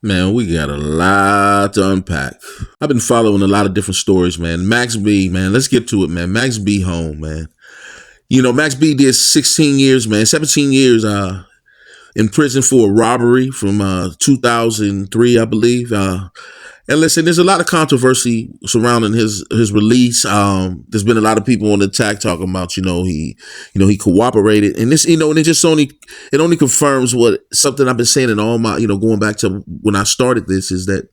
Man, we got a lot to unpack. I've been following a lot of different stories, man. Max B, man, let's get to it, man. Max B home, man. Max B did 16 years, man, 17 years in prison for a robbery from 2003, I believe. And listen, there's a lot of controversy surrounding his release. There's been a lot of people on the attack talking about, he cooperated, and this, and it only confirms what something I've been saying in all my, going back to when I started this, is that,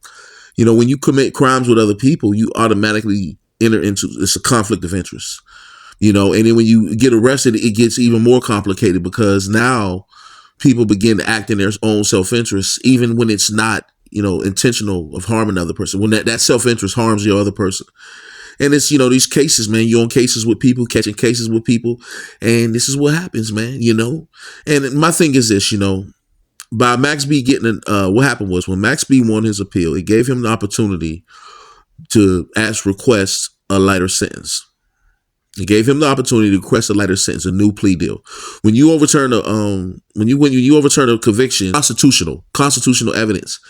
when you commit crimes with other people, you automatically enter into, it's a conflict of interest, and then when you get arrested, it gets even more complicated because now people begin to act in their own self-interest, even when it's not, intentional of harming another person, when that self-interest harms the other person. And it's, these cases, man, you're on cases with people, catching cases with people. And this is what happens, man, And my thing is this, by Max B getting, what happened was when Max B won his appeal, it gave him the opportunity to request a lighter sentence. It gave him the opportunity to request a lighter sentence, a new plea deal. When you overturn when you overturn a conviction, constitutional evidence,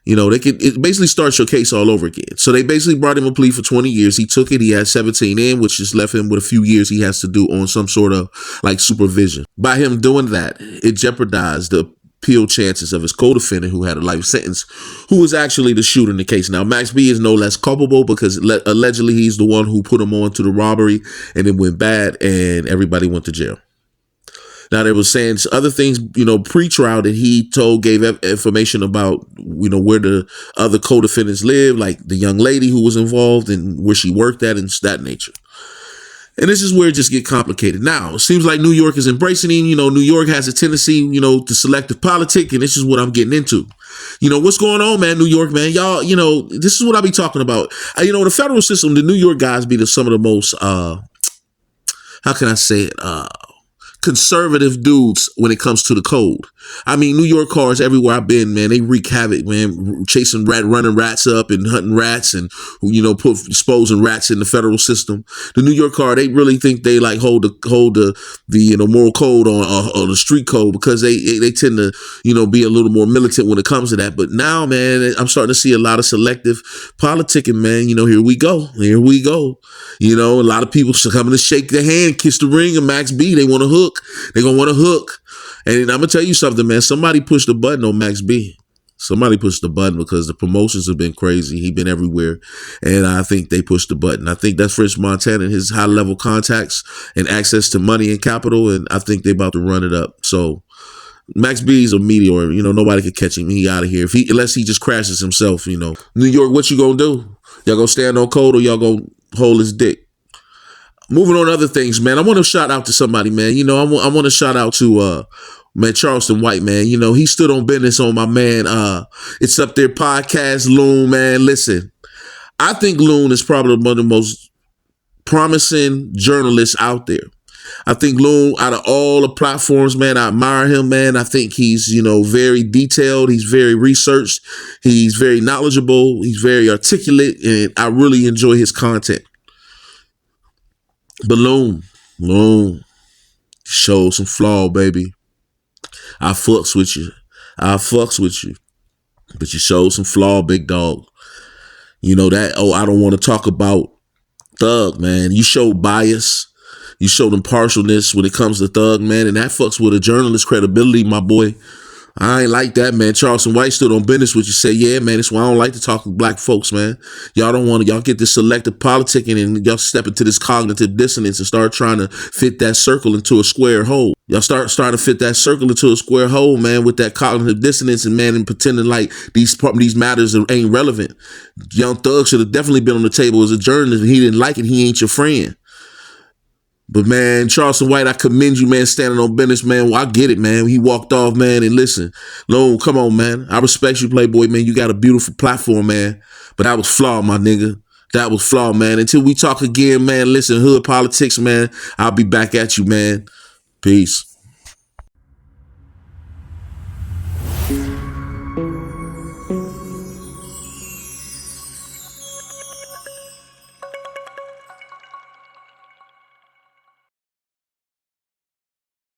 it basically starts your case all over again. So they basically brought him a plea for 20 years. He took it. He had 17 in, which just left him with a few years he has to do on some sort of like supervision. By him doing that, it jeopardized the appeal chances of his co-defendant, who had a life sentence, who was actually the shooter in the case. Now, Max B is no less culpable because allegedly he's the one who put him on to the robbery, and it went bad and everybody went to jail. Now, they were saying other things, pre-trial that he gave information about, where the other co-defendants live, like the young lady who was involved and where she worked at and that nature. And this is where it just get complicated. Now, it seems like New York is embracing him. New York has a tendency, to selective politic, and this is what I'm getting into. What's going on, man, New York, man? Y'all, this is what I be talking about. The federal system, the New York guys be some of the most, how can I say it, conservative dudes when it comes to the code. I mean, New York cars everywhere I've been, man, they wreak havoc, man, running rats up and hunting rats and, exposing rats in the federal system. The New York car, they really think they like hold the moral code on the street code because they tend to, be a little more militant when it comes to that. But now, man, I'm starting to see a lot of selective politicking, man. Here we go. A lot of people coming to shake their hand, kiss the ring, and Max B, they want to hook. They're going to want to hook. And I'm going to tell you something, man. Somebody pushed the button on Max B. Somebody pushed the button because the promotions have been crazy. He's been everywhere. And I think they pushed the button. I think that's French Montana and his high-level contacts and access to money and capital. And I think they're about to run it up. So Max B is a meteor. Nobody can catch him. He out of here. Unless he just crashes himself, New York, what you going to do? Y'all going to stand on code or y'all going to hold his dick? Moving on to other things, man. I want to shout out to somebody, man. I want to shout out to man, Charlston White, man. He stood on business on my man. It's Up There podcast, Loon, man. Listen, I think Loon is probably one of the most promising journalists out there. I think Loon, out of all the platforms, man, I admire him, man. I think he's, very detailed. He's very researched. He's very knowledgeable. He's very articulate, and I really enjoy his content. But Loon, show some flaw, baby. I fucks with you. But you showed some flaw, big dog. That, I don't want to talk about Thug, man. You showed bias. You showed impartialness when it comes to Thug, man. And that fucks with a journalist's credibility, my boy. I ain't like that, man. Charlston White stood on business with you. Say, yeah, man, that's why I don't like to talk to black folks, man. Y'all get this selective politicking and y'all step into this cognitive dissonance and start trying to fit that circle into a square hole. Y'all starting to fit that circle into a square hole, man, with that cognitive dissonance and, man, and pretending like these matters ain't relevant. Young Thug should have definitely been on the table as a journalist. If he didn't like it, he ain't your friend. But, man, Charlston White, I commend you, man, standing on business, man. Well, I get it, man. He walked off, man, and listen, Lone, come on, man. I respect you, Playboy, man. You got a beautiful platform, man. But that was flawed, my nigga. That was flawed, man. Until we talk again, man, listen, hood politics, man, I'll be back at you, man. Peace.